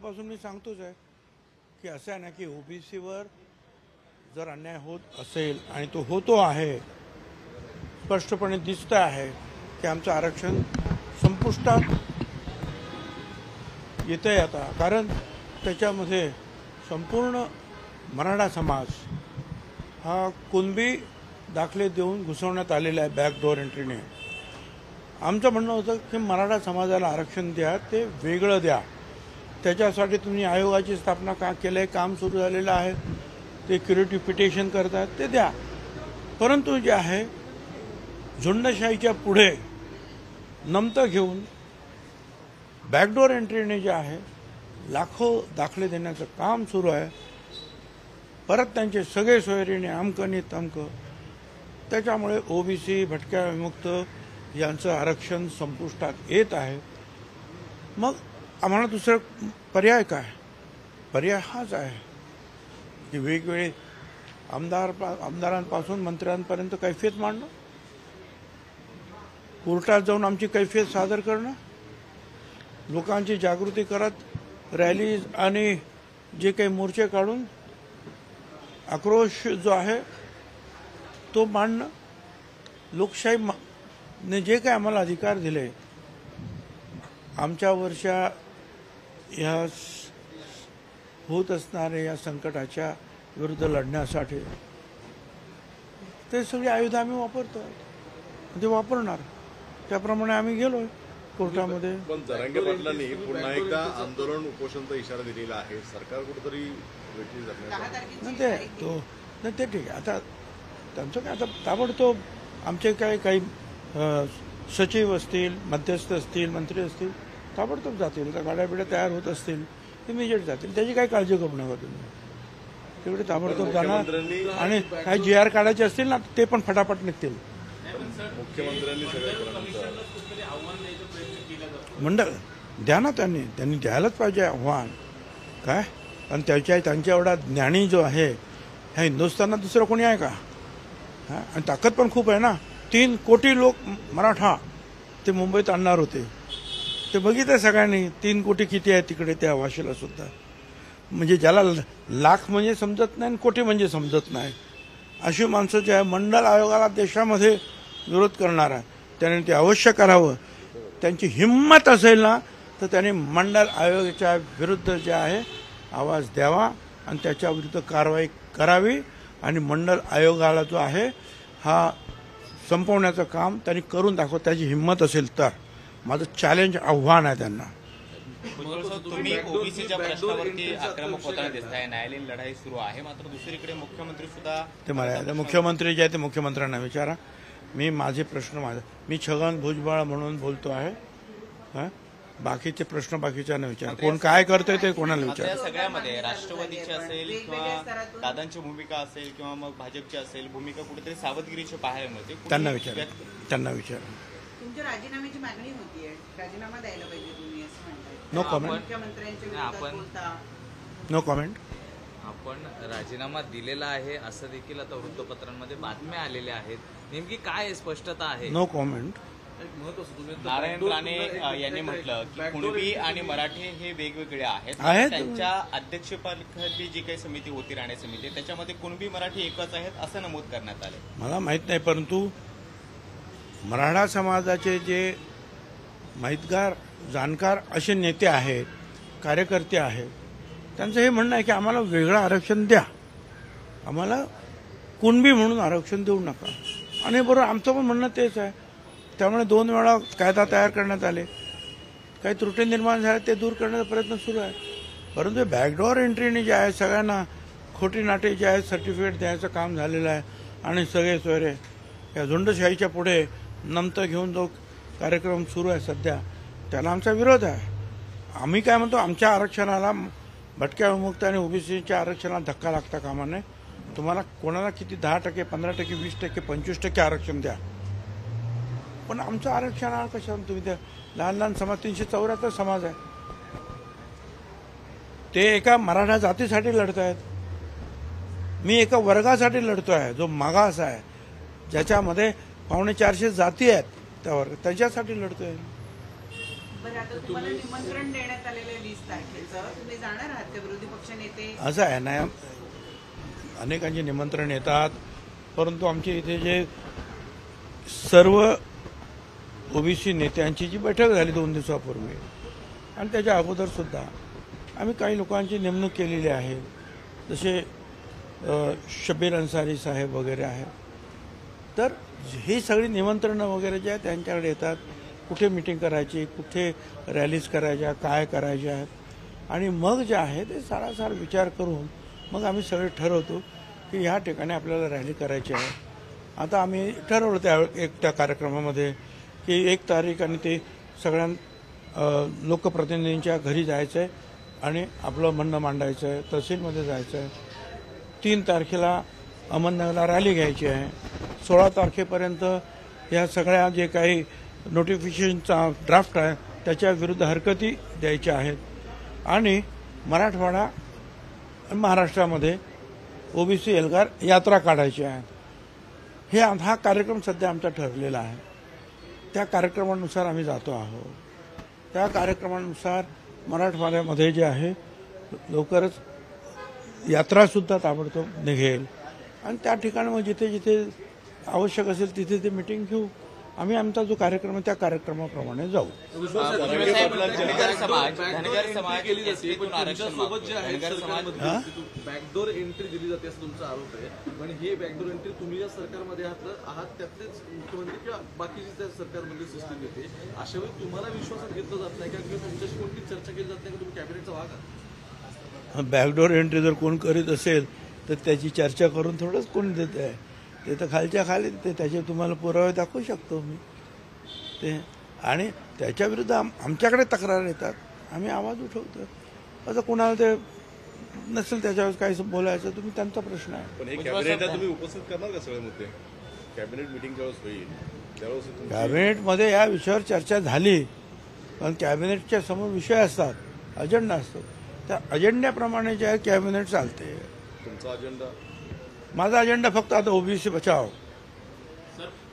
पहिल्यापासून मी सांगतोच आहे की असं आहे ना की ओबीसीवर जर अन्याय होत असेल आणि तो होतो आहे, स्पष्टपणे दिसतं आहे की आमचं आरक्षण संपुष्टात येतंय आता. कारण त्याच्यामध्ये संपूर्ण मराठा समाज हा कुणबी दाखले देऊन घुसवण्यात आलेला आहे बॅकडोर एंट्रीने. आमचं म्हणणं होतं की मराठा समाजाला आरक्षण द्या, ते वेगळं द्या. त्याच्यासाठी तुम्ही आयोगाची स्थापना का केलं आहे, काम सुरू झालेलं आहे, ते क्युरेटिव्ह पिटिशन करतात, ते द्या. परंतु जे आहे झुंडशाहीच्या पुढे नमतं घेऊन बॅकडोर एंट्रीने जे आहे लाखो दाखले देण्याचं काम सुरू आहे. परत त्यांचे सगळे सोयरीने अमकं तमकं. त्याच्यामुळे ओबीसी, भटक्या विमुक्त यांचं आरक्षण संपुष्टात येत आहे. मग आम्हाला दुसरा पर्याय काय? पर्याय हाच आहे की वेगवेगळे आमदारांपासून मंत्र्यांपर्यंत कैफियत मांडणं, कोर्टात जाऊन आमची कैफियत सादर करणं, लोकांची जागृती करत रॅलीज आणि जे काही मोर्चे काढून आक्रोश जो आहे तो मांडणं. लोकशाहीने जे काही आम्हाला अधिकार दिले आमच्यावरच्या या होत असणाऱ्या या संकटाच्या विरुद्ध लढण्यासाठी, ते सगळी आयुध आम्ही वापरतो, ते वापरणार. त्याप्रमाणे आम्ही गेलोय कोर्टामध्ये. पण जरांगे पाटलांनी पुन्हा एकदा आंदोलन उपोषणचा इशारा दिलेला आहे. सरकार कुठेतरी वेठी ते ठीक आहे. आता त्यांचं काय, आता ताबडतोब आमचे काही सचिव असतील, मध्यस्थ असतील, मंत्री असतील, ताबडतोब जातील. त्या गाड्या बिड्या तयार होत असतील, इमिजिएट जातील. त्याची काही काळजी करू नका तुम्ही. तेवढे ताबडतोब जाणार आणि काही GR काढायचे असतील ना, ते पण फटाफट निघतील. मुख्यमंत्र्यांनी मंडळ द्या ना, त्यांनी द्यायलाच पाहिजे आव्हान. काय आणि त्यांच्या एवढा ज्ञानी जो आहे ह्या हिंदुस्थानात दुसरं कोणी आहे का? आणि ताकद पण खूप आहे ना. 3 कोटी लोक मराठा ते मुंबईत आणणार होते. ते बघितलं सगळ्यांनी 3 कोटी किती आहे तिकडे त्या वाशीला सुद्धा. म्हणजे ज्याला लाख म्हणजे समजत नाही आणि कोटी म्हणजे समजत नाही अशी माणसं जे आहे मंडल आयोगाला देशामध्ये विरोध करणार आहे, त्याने ते अवश्य करावं. त्यांची हिंमत असेल ना तर त्यांनी मंडल आयोगाच्या विरुद्ध जे आहे आवाज द्यावा आणि त्याच्या विरुद्ध कारवाई करावी. आणि मंडल आयोगाला जो आहे हा संपवण्याचं काम त्यांनी करून दाखवत, त्याची हिंमत असेल तर. माझं चॅलेंज, आव्हान आहे त्यांना. तुम्ही ओबीसीच्या प्रश्नावरती आक्रमक होताना दिसताय. न्यायालयीन लढाई सुरू आहे, मात्र दुसरीकडे मुख्यमंत्री सुद्धा ते मला मुख्यमंत्री जे आहे ते मुख्यमंत्र्यांना विचारा. माझे प्रश्न मी छगन भुजबळ म्हणून बोलतो आहे. बाकीचे प्रश्न बाकीच्यांना विचार. कोण काय करतोय ते कोणाला विचार. या सगळ्यामध्ये राष्ट्रवादीची असेल किंवा दादांची भूमिका असेल किंवा मग भाजपची असेल भूमिका कुठेतरी सावधगिरीची पाहायला मिळते. त्यांना विचार. तुमच्या राजीनाम्याची मागणी होतीये, राजीनामा द्यायला पाहिजे तुम्ही असं म्हणताय. No comment. मुख्यमंत्र्यांच्या विरोधात बोलता. No comment. आपण राजीनामा दिलेला आहे असं देखील आता वृत्तपत्रांमध्ये बातम्या आलेल्या आहेत. नेमकी काय स्पष्टता आहे? No comment. नारायण राणे यांनी म्हटलं की कुणबी आणि मराठे हे वेगवेगळे आहेत. त्यांच्या अध्यक्षपदाखाली जी काही समिती होती, राणे समिती, त्याच्यामध्ये कुणबी मराठी एकच आहेत असं नमूद करण्यात आले. मला माहित नाही, परंतु मराठा समाजाचे जे माहितगार, जाणकार असे नेते आहेत, कार्यकर्ते आहेत, त्यांचं हे म्हणणं आहे की आम्हाला वेगळं आरक्षण द्या, आम्हाला कुणबी म्हणून आरक्षण देऊ नका. आणि बरोबर आमचं पण म्हणणं तेच आहे. त्यामुळे 2 वेळा कायदा तयार करण्यात आले. काही त्रुटी निर्माण झाल्या ते दूर करण्याचा प्रयत्न सुरू आहे. परंतु बॅकडोर एंट्रीने जे आहे सगळ्यांना खोटी नाटे जे आहेत सर्टिफिकेट द्यायचं काम झालेलं आहे. आणि सगळे सोयरे या झुंडशाहीच्या पुढे नमतं घेऊन जो कार्यक्रम सुरू आहे सध्या, त्याला आमचा विरोध आहे. आम्ही काय म्हणतो, आमच्या आरक्षणाला, भटक्या विमुक्त आणि ओबीसीच्या आरक्षणाला धक्का लागता कामा नये. तुम्हाला कोणाला किती 10%, 15%, 20%, 25% आरक्षण द्या, पण आमचं आरक्षणाला कशाला तुम्ही द्या. लहान समाज, 374 समाज आहे, ते एका मराठा जातीसाठी लढत आहेत. मी एका वर्गासाठी लढतो आहे जो मागास आहे, ज्याच्यामध्ये 450 जाती आहेत, त्या वर्ग त्याच्यासाठी लढतोय. बरं, आता तुम्हाला निमंत्रण देण्यात आलेलं 20 तारखेचं, तुम्ही जाणार आहात का विरोधी पक्ष नेते? असं आहे ना, अनेकांचे निमंत्रण येतात, परंतु आमच्या इथे जे सर्व ओबीसी नेत्यांची जी बैठक झाली 2 दिवसापूर्वी आणि त्याच्या अगोदर सुद्धा आम्ही काही लोकांची नेमणूक केलेली आहे, जसे शबीर अन्सारी साहेब वगैरे आहेत. तर ही सगळी निमंत्रणं वगैरे जे आहेत त्यांच्याकडे येतात, कुठे मिटिंग करायची, कुठे रॅलीज करायच्या, काय करायच्या आहेत, आणि मग जे आहे ते सारासार विचार करून मग आम्ही सगळे ठरवतो की ह्या ठिकाणी आपल्याला रॅली करायची आहे. आता आम्ही ठरवलं त्या कार्यक्रमामध्ये की 1 तारीख आणि ते सगळ्या लोकप्रतिनिधींच्या घरी जायचं आहे आणि आपलं म्हणणं मांडायचं आहे, तहसीलमध्ये जायचं आहे. 3 तारखेला अहमदनगरला रॅली घ्यायची आहे. 16 तारखेपर्यंत या सगळ्या जे काही नोटिफिकेशनचा ड्राफ्ट आहे त्याच्या विरुद्ध हरकती द्यायच्या आहेत आणि मराठवाडा आणि महाराष्ट्रामध्ये ओबीसी एल्गार यात्रा काढायची आहे. हा कार्यक्रम सध्या आमचा ठरलेला आहे. त्या कार्यक्रमानुसार आम्ही जातो आहोत. त्या कार्यक्रमानुसार मराठवाड्यामध्ये जे आहे लवकरच यात्रासुद्धा ताबडतोब निघेल आणि त्या ठिकाणी मग जिथे जिथे आवश्यक असेल तिथे ते मिटिंग घेऊ. आम्ही आमचा जो कार्यक्रम आहे त्या कार्यक्रमाप्रमाणे जाऊ. बॅकडोर एंट्री दिली जाते असं तुमचा आरोप आहे, पण ही बॅकडोर एंट्री तुम्ही ज्या सरकारमध्ये आहात त्यातलेच मुख्यमंत्री किंवा बाकीची त्या सरकारमध्ये सिस्टीम येते, अशा वेळी तुम्हाला विश्वासात घेतलं जात नाही का, किंवा तुमच्याशी कोणती चर्चा केली जात नाही का, तुम्ही कॅबिनेटचा भाग आहात? बॅकडोर एंट्री जर कोण करीत असेल तर त्याची चर्चा करून थोडंच कोण देत आहे. ते तर खालच्या खाली ते त्याचे तुम्हाला पुरावे दाखवू शकतो मी ते, आणि त्याच्याविरुद्ध आमच्याकडे तक्रार येतात, आम्ही आवाज उठवतो. आता कोणाला ते नसेल त्याच्यावर काही बोलायचं तुम्ही त्यांचा प्रश्न आहे. पण हे कॅबिनेटला तुम्ही उपस्थित करणार का सगळे मुद्दे? कॅबिनेट मिटिंग ज्यावेळेस होईल त्यावेळेस कॅबिनेटमध्ये या विषयावर चर्चा झाली, पण कॅबिनेटच्या समोर विषय असतात, अजेंडा असतो, त्या अजेंड्याप्रमाणे जे आहे कॅबिनेट चालते. तुमचा अजेंडा? माझा अजेंडा फक्त आता ओबीसी बचाव,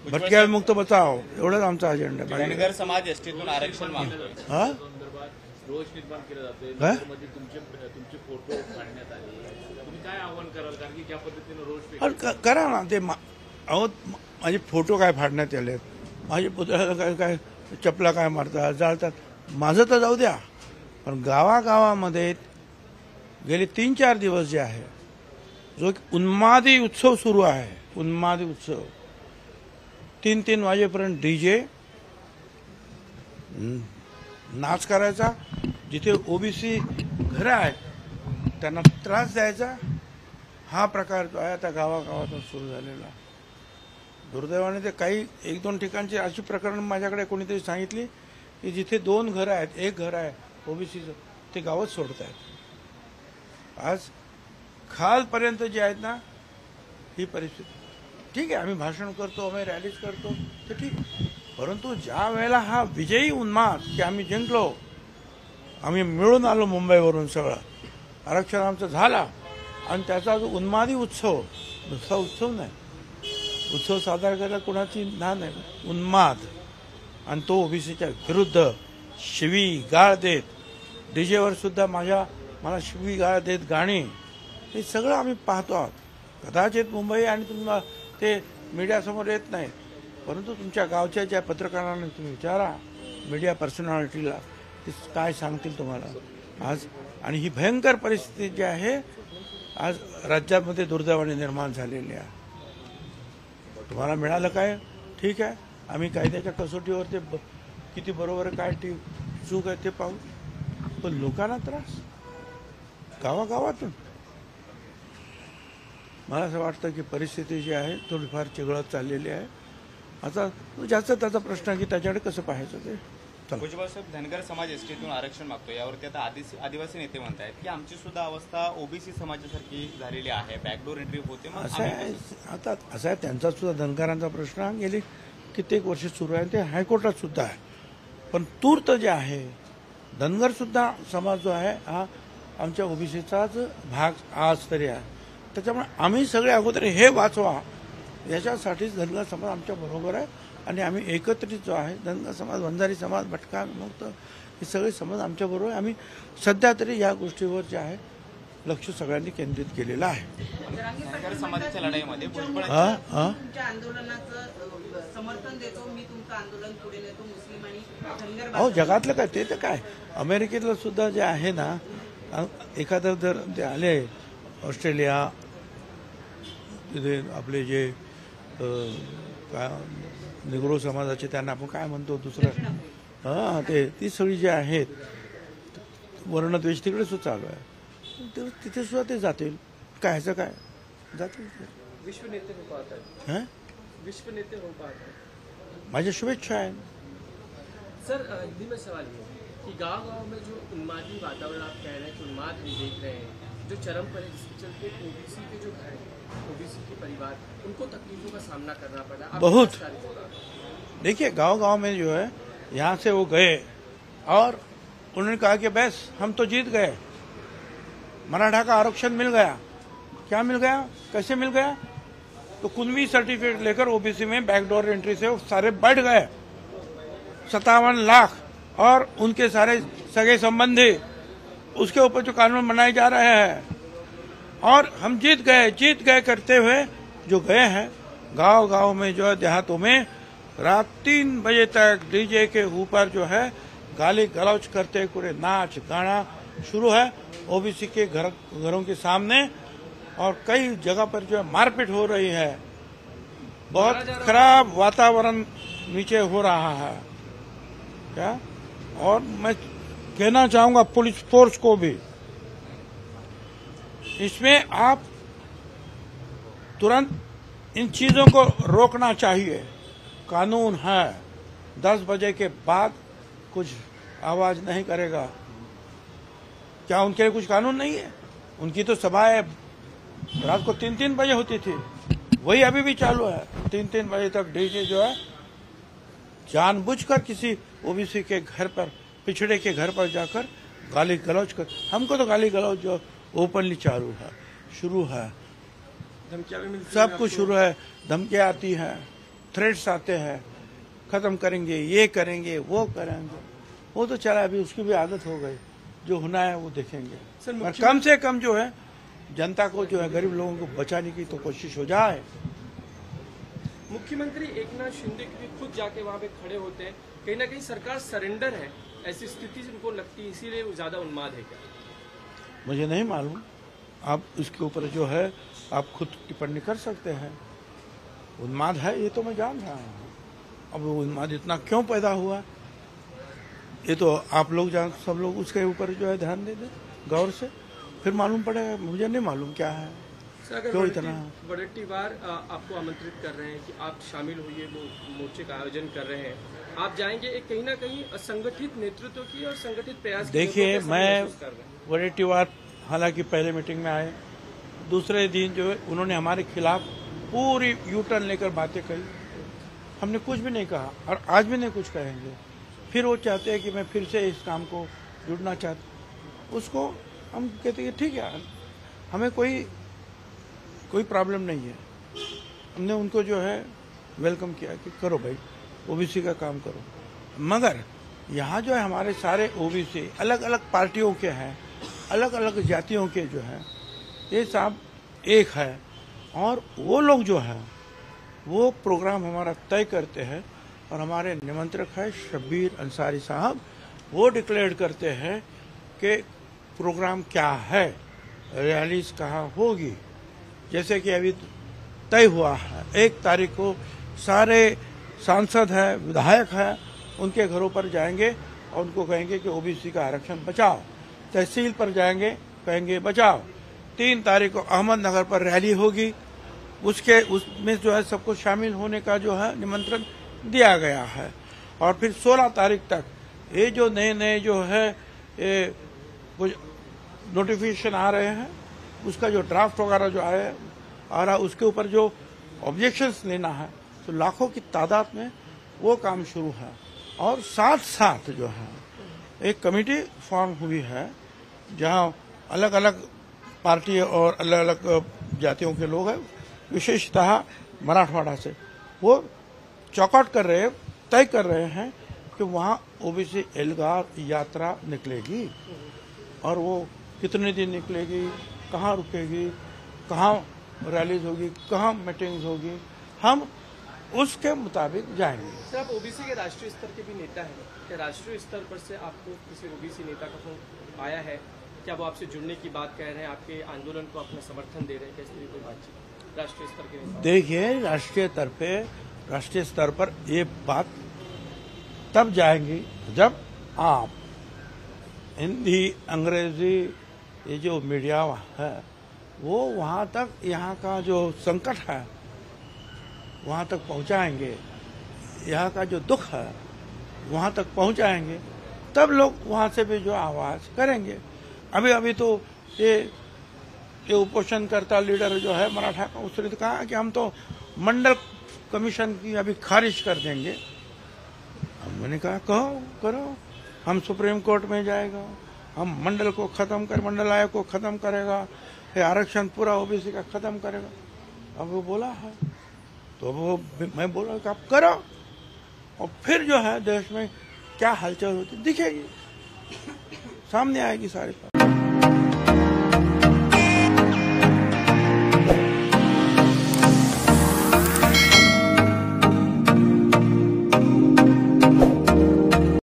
भटक्या विमुक्त बचाव एवढाच आमचा अजेंडा. धनगर समाज एसटीतून आरक्षण मागतोय. रोष निर्माण केले जाते, तुमचे फोटो काढण्यात आले, तुम्ही काय आव्हान कराल? कारण की ज्या पद्धतीने रोष करा ना ते. अहो माझे फोटो काय फाडण्यात आले, माझे पुतळ्याला काय चपला काय मारतात, जाळतात, माझं तर जाऊ द्या. पण गावागावामध्ये गेले 3-4 दिवस जे आहे जो उन्मादी उत्सव सुरू आहे, उन्मादी उत्सव 3-3 वाजेपर्यंत डीजे नाच करायचा, जिथे ओबीसी घरं आहेत त्यांना त्रास द्यायचा, हा प्रकार जो आहे आता गावागावातून सुरू झालेला. दुर्दैवाने ते काही 1-2 ठिकाणची अशी प्रकरण माझ्याकडे कोणीतरी सांगितली की जिथे 2 घरं आहेत, 1 घर आहे ओबीसीचं, ते गावच सोडत आहेत. आज खालपर्यंत जे आहेत ना ही परिस्थिती. ठीक आहे, आम्ही भाषण करतो, आम्ही रॅलीज करतो, ते ठीक, परंतु ज्या वेळेला हा विजयी उन्माद की आम्ही जिंकलो, आम्ही मिळून आलो मुंबईवरून, सगळं आरक्षण आमचं झाला आणि त्याचा जो उन्मादी उत्सव, नुसता उत्सव नाही, उत्सव साजरा करायला कोणाची ना नाही, उन्माद, आणि तो ओबीसीच्या विरुद्ध शिवी गाळ देत, डीजेवर सुद्धा मला शिवी गाळ देत गाणी, हे सगळं आम्ही पाहतो आहोत. कदाचित मुंबई आणि तुम्हाला ते मीडियासमोर येत नाही, परंतु तुमच्या गावच्या ज्या पत्रकारांना तुम्ही विचारा, मीडिया पर्सनॅलिटीला, ते काय सांगतील तुम्हाला आज. आणि ही भयंकर परिस्थिती जी आहे आज राज्यामध्ये दुर्दैवाने निर्माण झालेली आहे. तुम्हाला मिळालं काय, ठीक आहे, आम्ही कायद्याच्या कसोटीवर ते किती बरोबर आहे, काय चूक आहे ते पाहू, पण लोकांना त्रास गावागावातून. मला असं वाटतं की परिस्थिती जी आहे थोडीफार चिघळत चाललेली आहे. आता ज्याचा त्याचा प्रश्न आहे की त्याच्याकडे कसं पाहायचं ते. भुजबळ साहेब, धनगर समाज एसटीतून आरक्षण मागतो, यावरती आता आदिवासी नेते म्हणतायत की आमची सुद्धा अवस्था ओबीसी समाजासारखी झालेली आहे, बॅकडोर एंट्री होते. असं आहे, आता असं आहे, त्यांचा सुद्धा धनगरांचा प्रश्न गेली कित्येक वर्ष सुरू आहे, ते हायकोर्टात सुद्धा आहे. पण तूर्त जे आहे धनगर सुद्धा समाज जो आहे हा आमच्या ओबीसीचाच भाग आज तरी आहे. त्याच्यामुळे आम्ही सगळे अगोदर हे वाचवा याच्यासाठीच धनगर समाज आमच्या बरोबर आहे आणि आम्ही एकत्रित जो आहे धनगर समाज, वंजारी समाज, भटका, मुक्त हे सगळे समाज आमच्याबरोबर आहे. आम्ही सध्या तरी या गोष्टीवर जे आहे लक्ष सगळ्यांनी केंद्रित केलेलं आहे. धनगर समाजाच्या लढाईमध्ये तुमच्या आंदोलनाचं समर्थन देतो, मी तुमचं आंदोलन पुढे नेतो, मुस्लिम आणि धनगर अहो जगातलं काय ते तर काय, अमेरिकेतलं सुद्धा जे आहे ना, एखादं जर ते आले ऑस्ट्रेलिया, तिथे आपले जे काय निग्रो समाजाचे, त्यांना आपण काय म्हणतो दुसरं, हां ते ती सगळी जे आहेत वर्णद्वेष तिकडे सुद्धा चालू आहे, तिथे सुद्धा ते जातील. काय ह्याचं काय जातील, विश्व नेते हो पाहत आहेत. हां विश्व नेते हो पाहत आहेत. माझ्या शुभेच्छा आहेत. सर हिंदी में सवाल ये कि गांव-गांव में जो उन्मादी वातावरण आप कह रहे हैं कि उन्माद हम देख रहे हैं, जो चरम पर है, जिसके चलते ओबीसी के जो घर हैं, ओबीसी के परिवार, उनको तकलीफों का सामना करना पड़ा है. बहुत. देखिए गांव-गांव में जो है, यहाँ से वो गए और उन्होंने कहा कि बस हम तो जीत गए, मराठा का आरक्षण मिल गया. क्या मिल गया, कैसे मिल गया? तो कुनवी सर्टिफिकेट लेकर ओबीसी में बैकडोर एंट्री से वो सारे बैठ गए. 57 लाख और उनके सारे सगे संबंधी, उसके ऊपर जो कानून बनाए जा रहे हैं, और हम जीत गए करते हुए जो गए हैं गांव-गांव में, जो है देहातों में रात 3 बजे तक डीजे के ऊपर जो है गाली गलौज करते पूरे नाच गाना शुरू है ओबीसी के घरों के सामने, और कई जगह पर जो है मारपीट हो रही है. बहुत खराब वातावरण नीचे हो रहा है क्या. और मैं कहना चाहूंगा पुलिस फोर्स को भी, इसमें आप तुरंत इन चीजों को रोकना चाहिए. कानून है, 10 बजे के बाद कुछ आवाज नहीं करेगा. क्या उनके लिए कुछ कानून नहीं है? उनकी तो सभाएं रात को 3-3 बजे होती थी, वही अभी भी चालू है. 3-3 बजे तक डीजे जो है जानबूझकर किसी ओबीसी के घर पर, पिछड़े के घर पर जाकर गाली गलौज कर. हमको तो गाली गलौज जो ओपनली चालू है, शुरू है, सब कुछ शुरू है. धमकियां आती हैं, थ्रेट्स आते हैं, खत्म करेंगे, ये करेंगे, वो करेंगे. वो तो चला, अभी उसकी भी आदत हो गई. जो होना है वो देखेंगे. और कम से कम जो है जनता को, जो है गरीब लोगों को बचाने की तो कोशिश हो जाए. मुख्यमंत्री एकनाथ शिंदे भी खुद जाके वहां पे खड़े होते हैं, कहीं ना कहीं सरकार सरेंडर है, ऐसी स्थिति से उनको लगती है, इसीलिए वो ज्यादा उन्माद है क्या? मुझे नहीं मालूम, आप इसके ऊपर जो है आप खुद टिप्पणी कर सकते हैं. उन्माद है ये तो मैं जान रहा हूँ. अब वो उन्माद इतना क्यों पैदा हुआ, ये तो आप लोग सब लोग उसके ऊपर जो है ध्यान दे दें गौर से, फिर मालूम पड़ेगा. मुझे नहीं मालूम क्या है, क्यों इतना. वड़ट्टीवार आपको आमंत्रित कर रहे हैं कि आप शामिल होइए, वो मोर्चे का आयोजन कर रहे हैं, आप जाएंगे. एक कहीं ना कहीं संगठित नेतृत्व की और संगठित प्रयास. देखिए मैं वड़ट्टीवार हालांकि पहले मीटिंग में आए, दूसरे दिन जो है उन्होंने हमारे खिलाफ पूरी यूटर्न लेकर बातें कही. हमने कुछ भी नहीं कहा और आज भी नहीं कुछ कहेंगे. फिर वो चाहते हैं कि मैं फिर से इस काम को जुड़ना चाहता. उसको हम कहते हैं ठीक है, हमें कोई प्रॉब्लम नहीं है. हमने उनको जो है वेलकम किया कि करो भाई, ओबीसी का काम करो. मगर यहाँ जो है हमारे सारे ओबीसी अलग अलग पार्टियों के हैं, अलग अलग जातियों के जो है, ये सब एक है. और वो लोग जो है वो प्रोग्राम हमारा तय करते हैं, और हमारे निमंत्रक है शब्बीर अंसारी साहब, वो डिक्लेयर करते हैं कि प्रोग्राम क्या है, रैलीज कहाँ होगी. जैसे कि अभी तय हुआ है 1 तारीख को सारे सांसद हैं, विधायक हैं, उनके घरों पर जाएंगे और उनको कहेंगे कि ओबीसी का आरक्षण बचाओ. तहसील पर जाएंगे, कहेंगे बचाओ. 3 तारीख को अहमदनगर पर रैली होगी, उसमें जो है सबको शामिल होने का जो है निमंत्रण दिया गया है. और फिर 16 तारीख तक ये जो नए जो है ये कुछ नोटिफिकेशन आ रहे हैं, उसका जो ड्राफ्ट वगैरह जो आ रहा उसके ऊपर जो ऑब्जेक्शंस लेना है, तो लाखों की तादाद में वो काम शुरू है. और साथ साथ जो है एक कमेटी फॉर्म हुई है, जहां अलग अलग पार्टी और अलग अलग जातियों के लोग हैं, विशेषतः मराठवाड़ा से. वो चौकआउट कर रहे हैं, तय कर रहे हैं कि वहां ओबीसी एल्गार यात्रा निकलेगी और वो कितने दिन निकलेगी, कहाँ रुकेगी, कहाँ रैलीज होगी, कहाँ मीटिंग्स होगी, हम उसके मुताबिक जाएंगे। सर, आप ओबीसी के राष्ट्रीय स्तर के भी नेता हैं, क्या राष्ट्रीय स्तर पर से आपको किसी ओबीसी नेता का फोन आया है? क्या वो आपसे जुड़ने की बात कह रहे हैं, आपके आंदोलन को अपना समर्थन दे रहे हैं? कैसे कोई बातचीत राष्ट्रीय स्तर के नेता? देखिए, राष्ट्रीय स्तर पर ये बात तब जाएंगी जब आप हिंदी, अंग्रेजी, ये जो मीडिया है वो वहां तक यहाँ का जो संकट है वहां तक पहुंचाएंगे, यहाँ का जो दुख है वहां तक पहुंचाएंगे, तब लोग वहां से भी जो आवाज करेंगे। अभी तो ये उपोषणकर्ता लीडर जो है मराठा का, उसने तो कहा कि हम तो मंडल कमीशन की अभी खारिज कर देंगे। मैंने कहा कहो, करो, हम सुप्रीम कोर्ट में जाएगा, हम मंडल को खत्म कर, मंडल आयोग को खत्म करेगा, ये आरक्षण पूरा ओबीसी का खत्म करेगा। अब वो बोला है तो वो मैं बोला कि आप करो, और फिर जो है देश में क्या हलचल होती दिखेगी, सामने आएगी सारी बात।